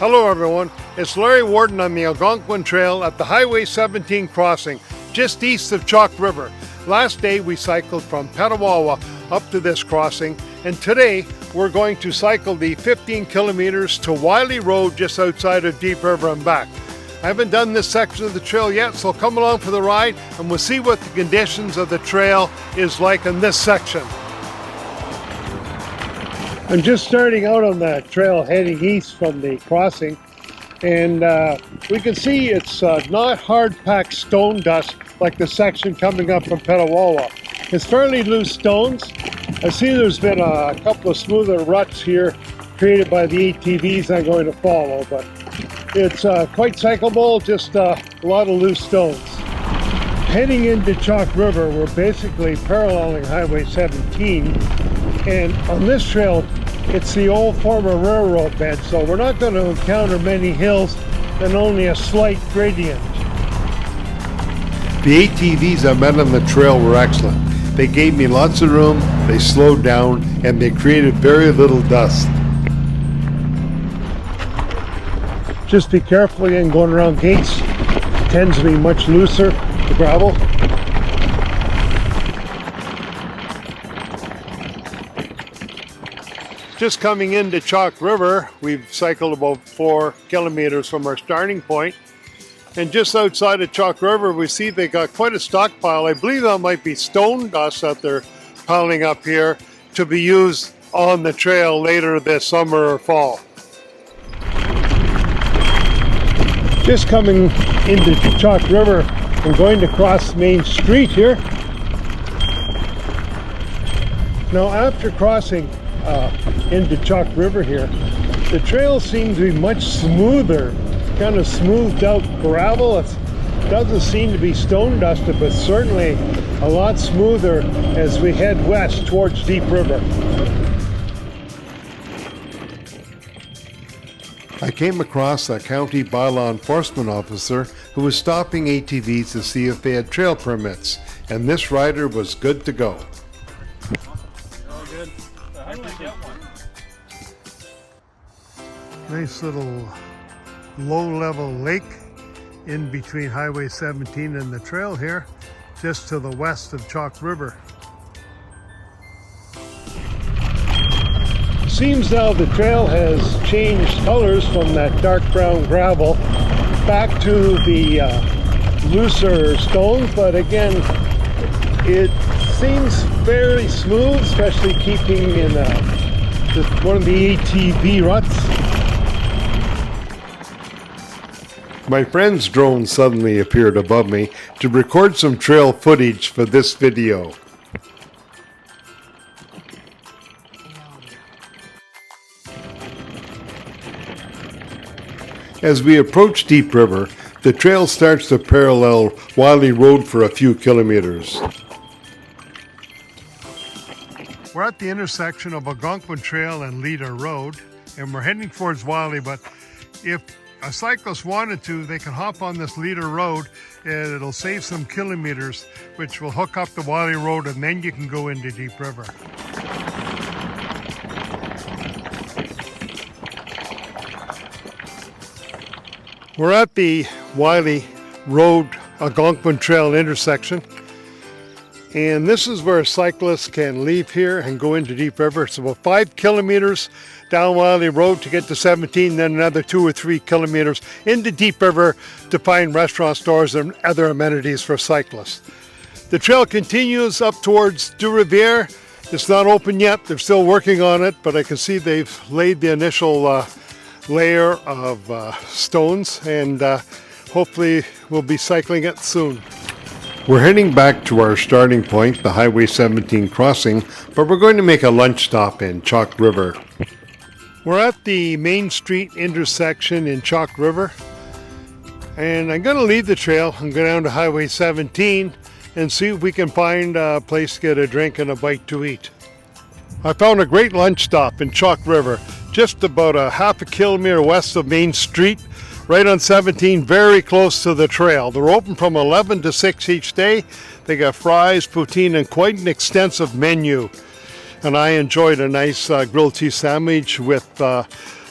Hello everyone, it's Larry Warden on the Algonquin Trail at the Highway 17 crossing, just east of Chalk River. Last day we cycled from Petawawa up to this crossing, and today we're going to cycle the 15 kilometers to Wiley Road just outside of Deep River and back. I haven't done this section of the trail yet, so come along for the ride and we'll see what the conditions of the trail is like in this section. I'm just starting out on the trail heading east from the crossing, and we can see it's not hard-packed stone dust like the section coming up from Petawawa. It's fairly loose stones. I see there's been a couple of smoother ruts here created by the ATVs I'm going to follow, but it's quite cyclable, just a lot of loose stones. Heading into Chalk River, we're basically paralleling Highway 17, and on this trail, it's the old former railroad bed, so we're not going to encounter many hills and only a slight gradient. The ATVs I met on the trail were excellent. They gave me lots of room, they slowed down, and they created very little dust. Just be careful again going around gates. It tends to be much looser, the gravel. Just coming into Chalk River, we've cycled about 4 kilometers from our starting point. And just outside of Chalk River, we see they got quite a stockpile. I believe that might be stone dust that they're piling up here to be used on the trail later this summer or fall. Just coming into Chalk River, I'm going to cross Main Street here. Now after crossing into Chalk River here, the trail seems to be much smoother, kind of smoothed out gravel. It doesn't seem to be stone dusted, but certainly a lot smoother as we head west towards Deep River. I came across a county bylaw enforcement officer who was stopping ATVs to see if they had trail permits, and this rider was good to go. Oh, good. So how do I get one? Nice little low-level lake in between Highway 17 and the trail here, just to the west of Chalk River. Seems now the trail has changed colors from that dark brown gravel back to the looser stones, but again, it seems fairly smooth, especially keeping in one of the ATV ruts. My friend's drone suddenly appeared above me to record some trail footage for this video. As we approach Deep River, the trail starts to parallel Wiley Road for a few kilometers. We're at the intersection of Algonquin Trail and Leader Road, and we're heading towards Wiley, but if a cyclist wanted to, they can hop on this Leader Road and it'll save some kilometers, which will hook up the Wiley Road, and then you can go into Deep River. We're at the Wiley Road Algonquin Trail intersection, and this is where cyclists can leave here and go into Deep River. It's about 5 kilometers down Wiley Road to get to 17, then another 2 or 3 kilometers into Deep River to find restaurant stores and other amenities for cyclists. The trail continues up towards Du Riviere. It's not open yet. They're still working on it, but I can see they've laid the initial layer of stones, and hopefully we'll be cycling it soon. We're heading back to our starting point, the Highway 17 crossing, but we're going to make a lunch stop in Chalk River. We're at the Main Street intersection in Chalk River, and I'm going to leave the trail and go down to Highway 17 and see if we can find a place to get a drink and a bite to eat. I found a great lunch stop in Chalk River, just about a half a kilometer west of Main Street, right on 17, very close to the trail. They're open from 11 to 6 each day. They got fries, poutine, and quite an extensive menu. And I enjoyed a nice grilled cheese sandwich with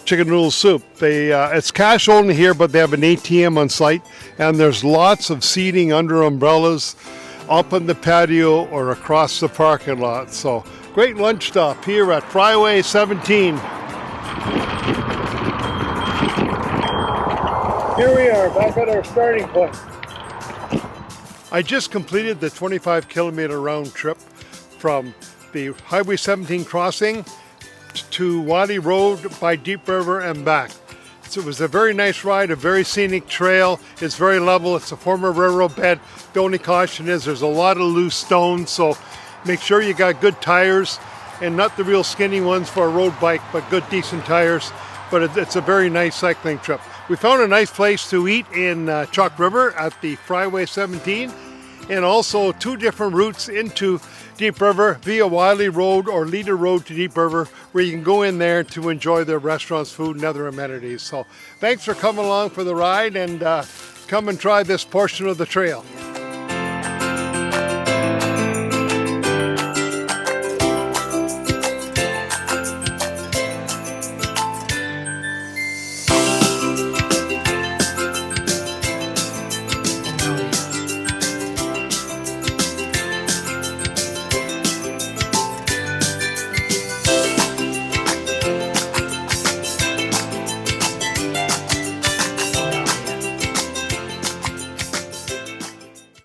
chicken noodle soup. It's cash only here, but they have an ATM on site, and there's lots of seating under umbrellas, up on the patio or across the parking lot. So great lunch stop here at Fryway 17. Here we are, back at our starting point. I just completed the 25-kilometer round trip from the Highway 17 crossing to Wiley Road by Deep River and back. So it was a very nice ride, a very scenic trail. It's very level. It's a former railroad bed. The only caution is there's a lot of loose stones, so make sure you got good tires, and not the real skinny ones for a road bike, but good decent tires. But it's a very nice cycling trip. We found a nice place to eat in Chalk River at the Fryway 17, and also 2 different routes into Deep River via Wiley Road or Leader Road to Deep River, where you can go in there to enjoy their restaurants, food, and other amenities. So thanks for coming along for the ride, and come and try this portion of the trail.